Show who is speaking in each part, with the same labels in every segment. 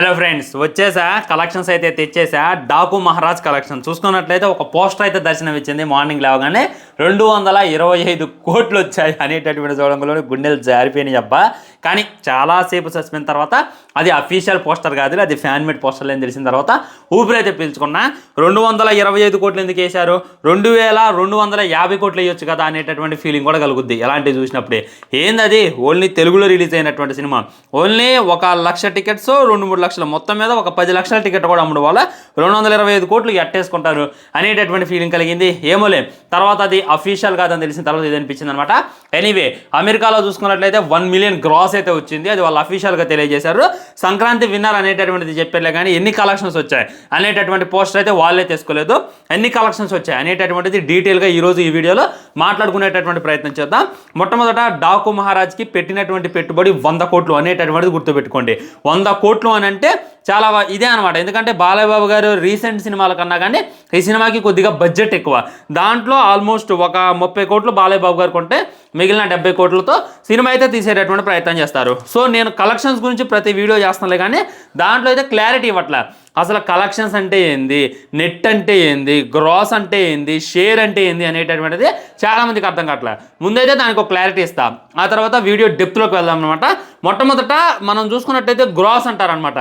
Speaker 1: Hello friends, వచ్చేసా collections అయితే తెచ్చేసా. Daaku Maharaj collection చూసుకున్నట్లయితే ఒక పోస్టర్ అయితే దర్శనం ఇచ్చింది. మార్నింగ్ లేవగానే 225 కోట్లు వచ్చాయి అనేటటువంటి చూడంలో గుండెలు జారిపోయినాయి అబ్బా. కానీ చాలాసేపు సస్పెన్స్ తర్వాత అది అఫీషియల్ పోస్టర్ కాదు, అది ఫ్యాన్ మేడ్ పోస్టర్ అని తెలిసిన తర్వాత ఊపిరైతే పీల్చుకున్నా. 225 కోట్లు ఎందుకు వేశారు, 2250 కోట్లు వేయొచ్చు కదా అనేటటువంటి ఫీలింగ్ కూడా కలుగుద్ది ఎలాంటివి చూసినప్పుడే. ఏంది అది ఓన్లీ తెలుగులో రిలీజ్ అయినటువంటి సినిమా, ఓన్లీ 1,00,000 టికెట్స్ 2-3 లక్షలు, మొత్తం మీద ఒక 10 లక్షల టికెట్ కూడా అమ్మడం వల్ల 225 కోట్లు ఎట్టేసుకుంటారు అనేటటువంటి ఫీలింగ్ కలిగింది. ఏమోలే, తర్వాత అది అఫీషియల్ కాదని తెలిసిన తర్వాత ఇది అనిపించింది అనమాట. ఎనీవే, అమెరికాలో చూసుకున్నట్లయితే 1 మిలియన్ గ్రాస్ అయితే వచ్చింది, అది వాళ్ళు అఫీషియల్గా తెలియజేశారు. సంక్రాంతి విన్నర్ అనేటటువంటిది చెప్పారులే, కానీ ఎన్ని కలెక్షన్స్ వచ్చాయి అనేటటువంటి పోస్టర్ అయితే వాళ్ళే తీసుకోలేదు. ఎన్ని కలెక్షన్స్ వచ్చాయి అనేటటువంటిది డీటెయిల్గా ఈరోజు ఈ వీడియోలో మాట్లాడుకునేటటువంటి ప్రయత్నం చేద్దాం. మొట్టమొదట డాకు మహారాజ్కి పెట్టినటువంటి పెట్టుబడి 100 కోట్లు అనేటటువంటిది గుర్తుపెట్టుకోండి. 100 కోట్లు అని అంటే చాలా ఇదే అనమాట. ఎందుకంటే బాలయ్య బాబు గారు రీసెంట్ సినిమాల కన్నా కానీ ఈ సినిమాకి కొద్దిగా బడ్జెట్ ఎక్కువ. దాంట్లో ఆల్మోస్ట్ ఒక 30 కోట్లు బాలయ్య బాబు గారు కొంటే మిగిలిన 70 కోట్లతో సినిమా అయితే తీసేటటువంటి ప్రయత్నం చేస్తారు. సో నేను కలెక్షన్స్ గురించి ప్రతి వీడియో చేస్తున్నాలే, కానీ దాంట్లో అయితే క్లారిటీ ఇవ్వట్లే. అసలు కలెక్షన్స్ అంటే ఏంది, నెట్ అంటే ఏంది, గ్రాస్ అంటే ఏంది, షేర్ అంటే ఏంది అనేటటువంటిది చాలామందికి అర్థం కావట్లేదు. ముందైతే దానికి ఒక క్లారిటీ ఇస్తా, ఆ తర్వాత వీడియో డెప్త్లోకి వెళ్దాం అనమాట. మొట్టమొదట మనం చూసుకున్నట్టయితే గ్రాస్ అంటారనమాట.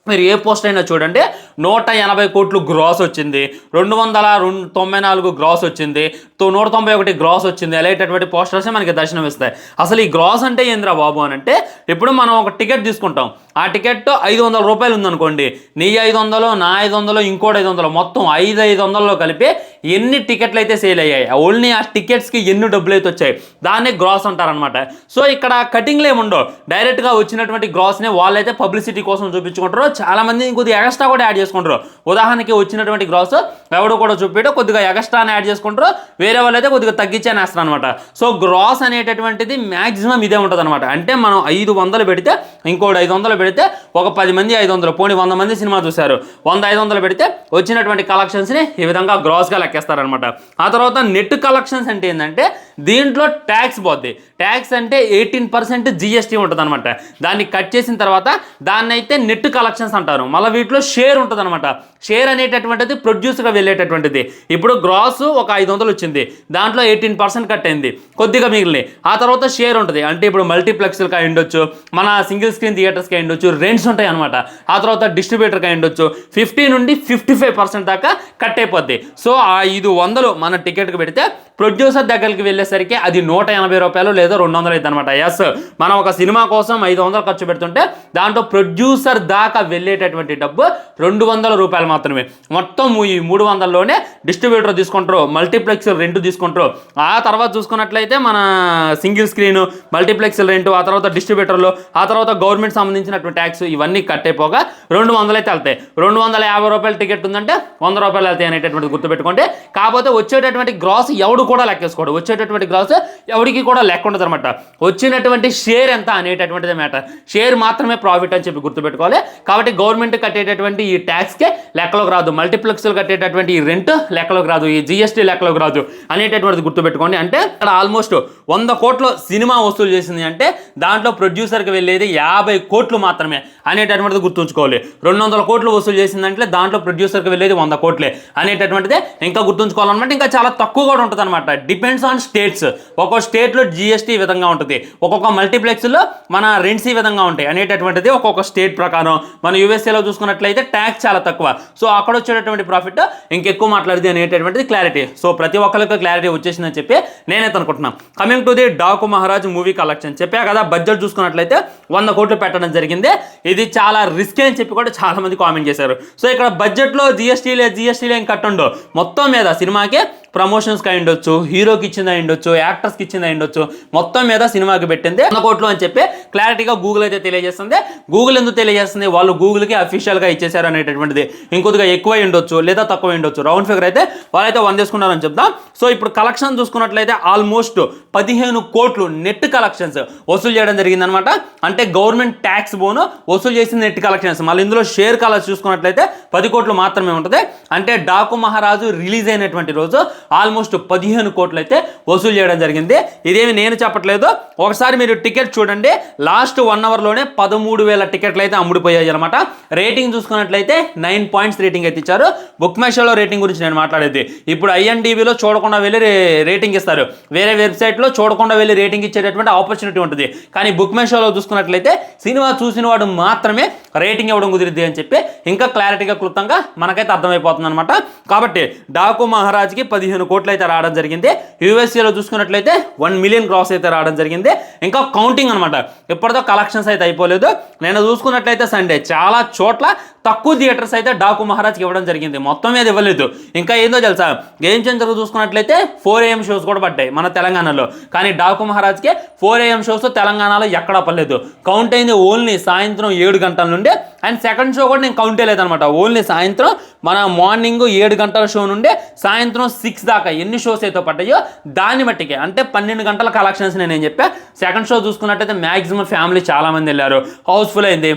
Speaker 1: మీరు ఏ పోస్ట్ అయినా చూడండి, 180 కోట్లు గ్రాస్ వచ్చింది, 294 గ్రాస్ వచ్చింది, 191 గ్రాస్ వచ్చింది అనేటటువంటి పోస్టర్సే మనకి దర్శనం ఇస్తాయి. అసలు ఈ గ్రాస్ అంటే ఏంద్రా బాబు అని అంటే, ఇప్పుడు మనం ఒక టికెట్ తీసుకుంటాం, ఆ టికెట్ 500 రూపాయలు ఉందనుకోండి, నీ 500, నా 500, ఇంకోటి 500, మొత్తం 500లో కలిపి ఎన్ని టికెట్లు అయితే సేల్ అయ్యాయి, ఓన్లీ ఆ టికెట్స్కి ఎన్ని డబ్బులు అయితే వచ్చాయి, దాన్ని గ్రాస్ అంటారనమాట. సో ఇక్కడ కటింగ్లు ఏముండవు, డైరెక్ట్గా వచ్చినటువంటి గ్రాస్ని వాళ్ళైతే పబ్లిసిటీ కోసం చూపించుకుంటారు. చాలామంది కొద్దిగా ఎక్స్ట్రా కూడా యాడ్ చేసుకుంటారు. ఉదాహరణకి వచ్చినటువంటి గ్రాస్ ఎవడు కూడా చూపించడం కొద్దిగా ఎక్స్ట్రాని యాడ్ చేసుకుంటారు, వేరే వాళ్ళు అయితే కొద్దిగా తగ్గించని వేస్తారు అనమాట. సో గ్రాస్ అనేటటువంటిది మ్యాక్సిమం ఇదే ఉంటుంది అనమాట. అంటే మనం 500 పెడితే ఇంకోటి 500 పెడితే ఒక 10 మంది 500, పోనీ 100 మంది సినిమా చూశారు, 100-500 పెడితే వచ్చినటువంటి కలెక్షన్స్ని ఈ విధంగా గ్రాస్గా లెక్కేస్తారనమాట. ఆ తర్వాత నెట్ కలెక్షన్స్ అంటే ఏంటంటే దీంట్లో ట్యాక్స్ పోద్ది. ట్యాక్స్ అంటే 18% GST ఉంటుంది అనమాట. దాన్ని కట్ చేసిన తర్వాత దాన్ని అయితే నెట్ కలెక్షన్స్ అంటారు. మళ్ళీ వీటిలో షేర్ ఉంటుంది అనమాట. షేర్ అనేటటువంటిది ప్రొడ్యూస్గా వెళ్ళేటటువంటిది. ఇప్పుడు గ్రాస్ ఒక 500 వచ్చింది, దాంట్లో 18% కట్ అయింది, కొద్దిగా మిగిలినాయి. ఆ తర్వాత షేర్ ఉంటుంది, అంటే ఇప్పుడు మల్టీప్లెక్స్కి అయ్యుండొచ్చు, మన సింగిల్ స్క్రీన్ థియేటర్స్కి అయ్యుండొచ్చు, రెంట్స్ ఉంటాయి అనమాట. ఆ తర్వాత డిస్ట్రిబ్యూటర్కి అయ్యుండొచ్చు, 50 నుండి 55% దాకా కట్ అయిపోద్ది. సో ఆ 500 మన టికెట్కి పెడితే ప్రొడ్యూసర్ దగ్గరికి వెళ్ళేసరికి అది 180 రూపాయలు లేదా 200 అయితే అనమాట. ఎస్, మనం ఒక సినిమా కోసం 500 ఖర్చు పెడుతుంటే దాంట్లో ప్రొడ్యూసర్ దాకా వెళ్ళేటటువంటి డబ్బు 200 రూపాయలు మాత్రమే. మొత్తం ఈ 300లోనే డిస్ట్రిబ్యూటర్ తీసుకుంటారు, మల్టీప్లెక్స్ రెంట్ తీసుకుంటారు. ఆ తర్వాత చూసుకున్నట్లయితే మన సింగిల్ స్క్రీన్, మల్టీప్లెక్స్ రెంట్, ఆ తర్వాత డిస్ట్రిబ్యూటర్లు, ఆ తర్వాత గవర్నమెంట్ సంబంధించినటువంటి ట్యాక్స్, ఇవన్నీ కట్ అయిపోగా 200 అయితే వెళ్తాయి. 250 రూపాయల టికెట్ ఉందంటే 100 రూపాయలు వెళ్తాయి అనేటటువంటి గుర్తుపెట్టుకోండి. కాకపోతే వచ్చేటటువంటి గ్రాస్ ఎవడు కూడా లెక్కేసుకోడు, వచ్చేటటువంటి గ్రాస్ ఎవరికి కూడా లెక్క ఉండదు అనమాట. వచ్చినటువంటి షేర్ ఎంత అనేటటువంటిది మ్యాటర్. షేర్ మాత్రమే ప్రాఫిట్ అని చెప్పి గుర్తుపెట్టుకోవాలి. కాబట్టి గవర్నమెంట్ కట్టేటటువంటి ఈ ట్యాక్స్కే లెక్కలోకి రాదు, మల్టీప్లెక్స్లు కట్టేటటువంటి ఈ రెంట్ లెక్కలోకి రాదు, ఈ GST లెక్కలోకి రాదు అనేటటువంటిది గుర్తుపెట్టుకోండి. అంటే ఇక్కడ ఆల్మోస్ట్ 100 కోట్లు సినిమా వసూలు చేసింది అంటే దాంట్లో ప్రొడ్యూసర్కి వెళ్ళేది 50 కోట్లు మాత్రమే అనేటటువంటిది గుర్తుంచుకోవాలి. 200 కోట్లు వసూలు చేసిందంటే దాంట్లో ప్రొడ్యూసర్కి వెళ్ళేది 100 కోట్లే అనేటటువంటిదే ఇంకా గుర్తుంచుకోవాలన్నమాట. ఇంకా చాలా తక్కువ కూడా ఉంటుంది అనమాట. Depends on states. ఒక్కొక్క స్టేట్లో GST ఈ విధంగా ఉంటుంది, ఒక్కొక్క మల్టీప్లెక్స్లో మన రెంట్స్ ఈ విధంగా ఉంటాయి అనేటటువంటిది ఒక్కొక్క స్టేట్ ప్రకారం. మన USA చూసుకున్నట్లయితే ట్యాక్స్ చాలా తక్కువ, సో అక్కడ వచ్చేటటువంటి ప్రాఫిట్ ఇంకెక్కువ మాట్లాడింది అనేటటువంటిది క్లారిటీ. సో ప్రతి ఒక్కరికి క్లారిటీ వచ్చేసిందని చెప్పి నేనైతే అనుకుంటున్నాను. Coming to the Daaku Maharaj movie collection చెప్పా కదా, బడ్జెట్ చూసుకున్నట్లయితే 100 కోట్లు పెట్టడం జరిగింది. ఇది చాలా రిస్క్ అని చెప్పి కూడా చాలా మంది కామెంట్ చేశారు. సో ఇక్కడ బడ్జెట్లో GST ఏం కట్టుండో, మొత్తం మీద సినిమాకి ప్రమోషన్స్కి అయ్యుండొచ్చు, హీరోకి ఇచ్చింది అయ్యుండొచ్చు, యాక్టర్స్కి ఇచ్చింది అయ్యుండొచ్చు, మొత్తం మీద సినిమాకి పెట్టింది 100 కోట్లు అని చెప్పి క్లారిటీగా గూగుల్ అయితే తెలియజేస్తుంది. గూగుల్ ఎందుకు తెలియజేస్తుంది, వాళ్ళు గూగుల్కి అఫీషియల్గా ఇచ్చేసారు అనేటటువంటిది. ఇంకొద్దిగా ఎక్కువ ఉండొచ్చు లేదా తక్కువ ఉండొచ్చు, రౌండ్ ఫిగర్ అయితే వాళ్ళైతే 100 తీసుకున్నారని చెప్తాం. సో ఇప్పుడు కలెక్షన్ చూసుకున్నట్లయితే ఆల్మోస్ట్ 15 కోట్లు నెట్ కలెక్షన్స్ వసూలు చేయడం జరిగిందనమాట. అంటే గవర్నమెంట్ ట్యాక్స్ బోను వసూలు చేసిన నెట్ కలెక్షన్స్. మళ్ళీ ఇందులో షేర్ కలర్స్ చూసుకున్నట్లయితే 10 కోట్లు మాత్రమే ఉంటుంది. అంటే డాకు మహారాజు రిలీజ్ అయినటువంటి రోజు ఆల్మోస్ట్ 15 కోట్లు అయితే వసూలు చేయడం జరిగింది. ఇదేమి నేను చెప్పట్లేదు, ఒకసారి మీరు టికెట్ చూడండి. లాస్ట్ 1 అవర్లోనే 13,000 టికెట్లు అయితే అమ్ముడిపోయాయి అనమాట. రేటింగ్ చూసుకున్నట్లయితే 9 పాయింట్స్ రేటింగ్ అయితే ఇచ్చారు. బుక్ మై షోలో రేటింగ్ గురించి నేను మాట్లాడేది. ఇప్పుడు IMDbలో చూడకుండా వెళ్ళి రేటింగ్ ఇస్తారు, వేరే వెబ్సైట్లో చూడకుండా వెళ్ళి రేటింగ్ ఇచ్చేటటువంటి ఆపర్చునిటీ ఉంటుంది. కానీ బుక్ మై షోలో చూసుకున్నట్లయితే సినిమా చూసిన వాడు మాత్రమే రేటింగ్ ఇవ్వడం కుదిరిద్ది అని చెప్పి ఇంకా క్లారిటీగా క్లుప్తంగా మనకైతే అర్థమైపోతుంది అనమాట. కాబట్టి డాకు మహారాజ్కి 15 కోట్లు అయితే రావడం జరిగింది. యూఎస్ఏలో చూసుకున్నట్లయితే 1 మిలియన్ క్రాస్ అయితే రావడం జరిగింది. ఇంకా కౌంటింగ్ అనమాట, ఇప్పటితో కలెక్షన్స్ అయితే అయిపోలేదు. నేను చూసుకున్నట్లయితే సండే చాలా చోట్ల తక్కువ థియేటర్స్ అయితే డాకు మహారాజ్కి ఇవ్వడం జరిగింది, మొత్తం మీద ఇవ్వలేదు. ఇంకా ఏందో తెలుసా, గేమ్ చేంజర్ చూసుకున్నట్లయితే 4 AM షోస్ కూడా పడ్డాయి మన తెలంగాణలో. కానీ డాకు మహారాజ్కి 4 AM షోస్ తెలంగాణలో ఎక్కడా పడలేదు. కౌంట్ అయింది ఓన్లీ సాయంత్రం 7 గంటల నుండి. అండ్ సెకండ్ షో కూడా నేను కౌంట్ చేయలేదన్నమాట. ఓన్లీ సాయంత్రం మన మార్నింగ్ 7 గంటల షో నుండి సాయంత్రం 6 దాకా ఎన్ని షోస్ అయితే పడ్డాయో దాన్ని బట్టికే, అంటే 12 గంటల కలెక్షన్స్ నేను చెప్పా. సెకండ్ షో చూసుకున్నట్టయితే మ్యాక్సిమం ఫ్యామిలీ చాలా మంది వెళ్ళారు, హౌస్ఫుల్ అయింది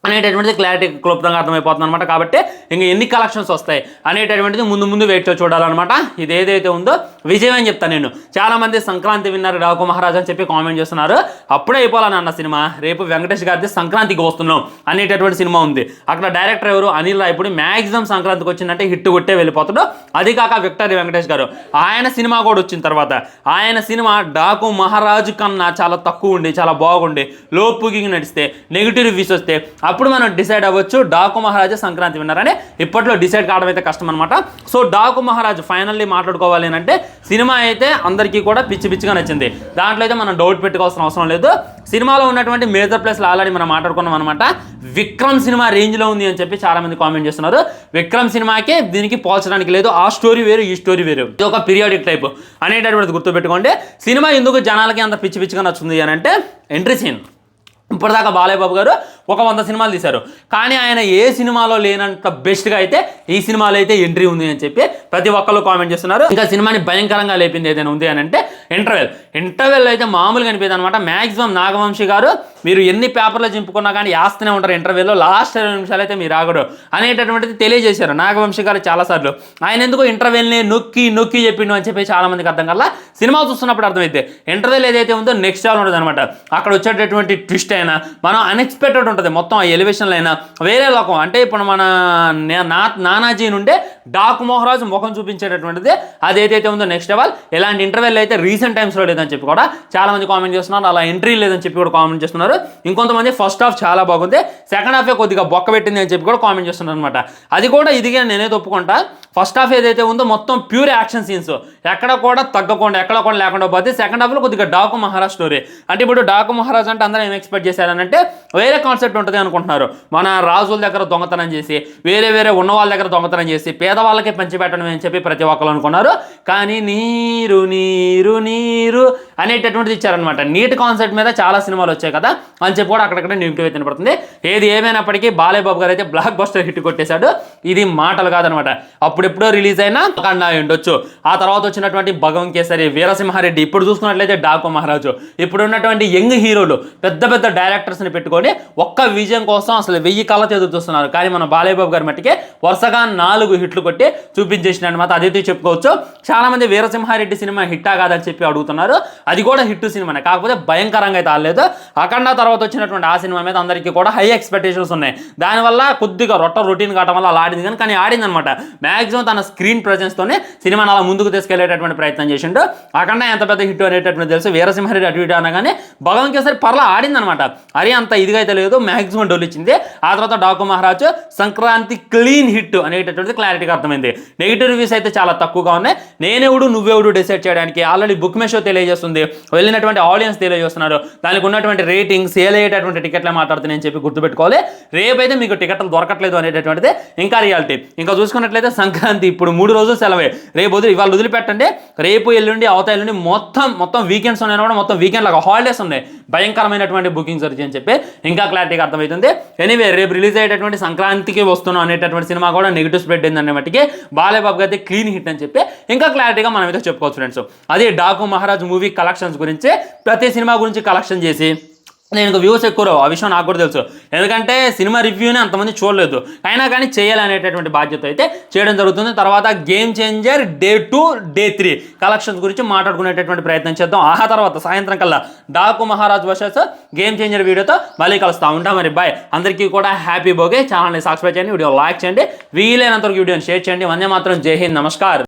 Speaker 1: అనేటటువంటిది క్లారిటీ క్లుప్తంగా అర్థమైపోతుంది అనమాట. కాబట్టి ఇంకా ఎన్ని కలెక్షన్స్ వస్తాయి అనేటటువంటిది ముందు ముందు వెయిట్ చూడాలన్నమాట. ఇది ఏదైతే ఉందో విజయం అని చెప్తాను నేను. చాలామంది సంక్రాంతి విన్నారు డాకు మహారాజ్ అని చెప్పి కామెంట్ చేస్తున్నారు. అప్పుడే అయిపోవాలని అన్న సినిమా, రేపు వెంకటేష్ గారిది సంక్రాంతికి వస్తున్నాం అనేటటువంటి సినిమా ఉంది. అక్కడ డైరెక్టర్ ఎవరు, అనిల్ రాయపూడి. మ్యాక్సిమం సంక్రాంతికి వచ్చిందంటే హిట్ కొట్టే వెళ్ళిపోతాడు. అది కాక విక్టరీ వెంకటేష్ గారు, ఆయన సినిమా కూడా వచ్చిన తర్వాత ఆయన సినిమా డాకు మహారాజు కన్నా చాలా తక్కువ ఉండి చాలా బాగుండి లో పుగింగ్ నడిస్తే నెగిటివ్ రివ్యూస్ వస్తే అప్పుడు మనం డిసైడ్ అవ్వచ్చు డాకు మహారాజు సంక్రాంతి విన్నారని. ఇప్పట్లో డిసైడ్ కావడం అయితే కష్టం అనమాట. సో డాకు మహారాజు ఫైనల్లీ మాట్లాడుకోవాలి అంటే సినిమా అయితే అందరికీ కూడా పిచ్చి పిచ్చిగా నచ్చింది, దాంట్లో అయితే మనం డౌట్ పెట్టుకోవాల్సిన అవసరం లేదు. సినిమాలో ఉన్నటువంటి మేజర్ ప్లేస్లు ఆల్రెడీ మనం మాట్లాడుకున్నాం అనమాట. విక్రమ్ సినిమా రేంజ్లో ఉంది అని చెప్పి చాలా మంది కామెంట్ చేస్తున్నారు. విక్రమ్ సినిమాకి దీనికి పోల్చడానికి లేదు, ఆ స్టోరీ వేరు ఈ స్టోరీ వేరు, ఇది ఒక పీరియాడిక్ టైప్ అనేటటువంటిది గుర్తుపెట్టుకోండి. సినిమా ఎందుకు జనాలకి అంత పిచ్చి పిచ్చిగా నచ్చుంది అని అంటే ఎంట్రీ సీన్. ఇప్పటిదాకా బాలయ్య బాబు గారు ఒక 100 సినిమాలు తీశారు, కానీ ఆయన ఏ సినిమాలో లేనంత బెస్ట్గా అయితే ఈ సినిమాలో అయితే ఎంట్రీ ఉంది అని చెప్పి ప్రతి ఒక్కరు కామెంట్ చేస్తున్నారు. ఇంకా సినిమాని భయంకరంగా లేపింది ఏదైనా ఉంది అని అంటే ఇంటర్వెల్ అయితే మామూలుగా అనిపించింది అనమాట. మ్యాక్సిమం నాగవంశీ గారు మీరు ఎన్ని పేపర్లు చింపుకున్నా కానీ వేస్తూనే ఉంటారు ఇంటర్వెల్లో, లాస్ట్ 20 నిమిషాలు అయితే మీరు ఆగడు అనేటటువంటిది తెలియజేశారు నాగవంశీ గారు చాలాసార్లు. ఆయన ఎందుకు ఇంటర్వెల్ని నొక్కి నొక్కి చెప్పిండు అని చెప్పి చాలా మందికి అర్థం కల్లా సినిమా చూస్తున్నప్పుడు అర్థమైతే ఇంటర్వెల్ ఏదైతే ఉందో నెక్స్ట్ లెవెల్ ఉంటుంది అనమాట. అక్కడ వచ్చేటటువంటి ట్విస్ట్ అయినా మనం అన్ఎక్స్పెక్టెడ్ ఉంటుంది, మొత్తం ఆ ఎలివేషన్లో అయినా వేరే లోకం. అంటే ఇప్పుడు మన నానాజీ నుండే డాకు మహారాజ్ ముఖం చూపించేటటువంటిది అది ఏదైతే ఉందో నెక్స్ట్ లెవెల్. ఇలాంటి ఇంటర్వెల్ అయితే రీసెంట్ టైమ్స్లో లేదని చెప్పి కూడా చాలా మంది కామెంట్ చేస్తున్నారు. అలా ఎంట్రీ లేదని చెప్పి కూడా కామెంట్ చేస్తున్నారు. ఇంకొంతమంది ఫస్ట్ హాఫ్ చాలా బాగుంది, సెకండ్ హాఫే కొద్దిగా బొక్క పెట్టింది అని చెప్పి కూడా కామెంట్ చేస్తున్నారు అనమాట. అది కూడా ఇదిగా నేనైతే ఒప్పుకుంటా. ఫస్ట్ హాఫ్ ఏదైతే ఉందో మొత్తం ప్యూర్ యాక్షన్ సీన్స్, ఎక్కడ కూడా తగ్గకుండా ఎక్కడ కూడా లేకుండా పోతే సెకండ్ హాఫ్లో కొద్దిగా డాకు మహారాజ్ స్టోరీ. అంటే ఇప్పుడు డాకు మహారాజ్ అంటే అందరూ ఏం ఎక్స్పెక్ట్ చేశారనంటే వేరే కాన్సెప్ట్ ఉంటుంది అనుకుంటున్నారు. మన రాజుల దగ్గర దొంగతనం చేసి వేరే ఉన్న వాళ్ళ దగ్గర దొంగతనం చేసి పేదవాళ్ళకే పంచిపెట్టడం అని చెప్పి ప్రతి ఒక్కరు అనుకున్నారు. కానీ నీరు నీరు నీరు అనేటటువంటిది ఇచ్చారనమాట. నీట్ కాన్సెప్ట్ మీద చాలా సినిమాలు వచ్చాయి కదా అని చెప్పి కూడా అక్కడక్కడ నెగిటివ్ అయితే వినపడుతుంది. ఏది ఏమైనప్పటికీ బాలయ్య బాబు గారు అయితే బ్లాక్ బస్టర్ హిట్ కొట్టేశాడు. ఇది మాటలు కాదనమాట. అప్పుడెప్పుడో రిలీజ్ అయినా కన్నా ఉండొచ్చు. ఆ తర్వాత వచ్చినటువంటి భగవం కేసరి, వీరసింహారెడ్డి, ఇప్పుడు చూసుకున్నట్లయితే డాకు మహారాజు, ఇప్పుడు ఉన్నటువంటి యంగ్ హీరోలు పెద్ద పెద్ద డైరెక్టర్స్ని పెట్టుకొని ఒక్క విజయం కోసం అసలు 1000 కళ్ళతో ఎదురు చూస్తున్నారు. కానీ మన బాలయ్య బాబు గారి మట్టికే వరుసగా 4 హిట్లు కొట్టి చూపించేసిన అనమాట. అదైతే చెప్పుకోవచ్చు. చాలా మంది వీరసింహారెడ్డి సినిమా హిట్టా కాదని చెప్పి అడుగుతున్నారు. అది కూడా హిట్ సినిమానే, కాకపోతే భయంకరంగా అయితే ఆడలేదు. అఖండ తర్వాత వచ్చినటువంటి ఆ సినిమా మీద అందరికీ కూడా హై ఎక్స్పెక్టేషన్స్ ఉన్నాయి. దానివల్ల కొద్దిగా రొటీన్ కావడం వల్ల అలా ఆడింది, కానీ ఆడింది అనమాట. మ్యాక్సిమం తన స్క్రీన్ ప్రెజెన్స్తోనే సినిమాని అలా ముందుకు తీసుకెళ్లేటటువంటి ప్రయత్నం చేసిండు. అఖండ ఎంత పెద్ద హిట్ అనేటటువంటి తెలుసు. వీరసింహారెడ్డి అటు ఇటు అనగానే భగవం కేసరి పర్లా ఆడింది అనమాట. అది అంత ఇదిగా అయితే లేదు, మ్యాక్సిమం డోల్ ఇచ్చింది. ఆ తర్వాత డాకు మహారాజు సంక్రాంతి క్లీన్ హిట్ అనేటటువంటిది క్లారిటీగా అర్థమైంది. నెగిటివ్ రివ్యూస్ అయితే చాలా తక్కువగా ఉన్నాయి. నేనెవడు నువ్వెవడు డిసైడ్ చేయడానికి ఆల్రెడీ బుక్ మై షో తెలియజేస్తుంది, వెళ్ళినటువంటి ఆడియన్స్ తెలియజేస్తున్నారు. దానికి ఉన్నటువంటి రేటింగ్ సేల్ అయ్యేటటువంటి టికెట్లే మాట్లాడుతున్నాయని చెప్పి గుర్తుపెట్టుకోవాలి. రేపైతే మీకు టికెట్లు దొరకట్లేదు అనేటటువంటిది ఇంకా రియాలిటీ. ఇంకా చూసుకున్నట్లయితే సంక్రాంతి ఇప్పుడు 3 రోజులు సెలవే. రేపు ఇవాళ వదిలిపెట్టండి, రేపు ఎల్లుండి అవతల ఎల్లుండి మొత్తం వీకెండ్స్ ఉన్నాయి కూడా, మొత్తం వీకెండ్ లాగా హాలిడేస్ ఉన్నాయి. భయంకరమైనటువంటి బుకింగ్స్ వచ్చి అని చెప్పి ఇంకా క్లారిటీగా అర్థమవుతుంది. ఎనీవే రేపు రిలీజ్ అయ్యేటటువంటి సంక్రాంతికి వస్తున్నాం అనేటటువంటి సినిమా కూడా నెగిటివ్ స్ప్రెడ్ అయిందనే మట్టికి బాలయ్య బాబు అయితే క్లీన్ హిట్ అని చెప్పి ఇంకా క్లారిటీగా మనం అయితే చెప్పుకోవచ్చు ఫ్రెండ్స్. అది డాకు మహారాజ్ మూవీ కలెక్షన్స్ గురించి ప్రతి సినిమా గురించి కలెక్షన్ చేసి దీనికి వ్యూస్ ఎక్కువ రావు, ఆ విషయం నాకు కూడా తెలుసు. ఎందుకంటే సినిమా రివ్యూని అంతమంది చూడలేదు, అయినా కానీ చేయాలనేటటువంటి బాధ్యత అయితే చేయడం జరుగుతుంది. తర్వాత game changer day 2 day 3 collections గురించి మాట్లాడుకునేటటువంటి ప్రయత్నం చేద్దాం. ఆ తర్వాత సాయంత్రం కల్లా Daaku Maharaj versus game changer వీడియోతో మళ్ళీ కలుస్తా ఉంటాం. మరి బాయ్, అందరికీ కూడా హ్యాపీ భోగి. ఛానల్ని సబ్స్క్రైబ్ చేయండి, వీడియో లైక్ చేయండి, వీలైనంత వరకు వీడియోని షేర్ చేయండి. వందే మాత్రం, జై హింద్, నమస్కారం.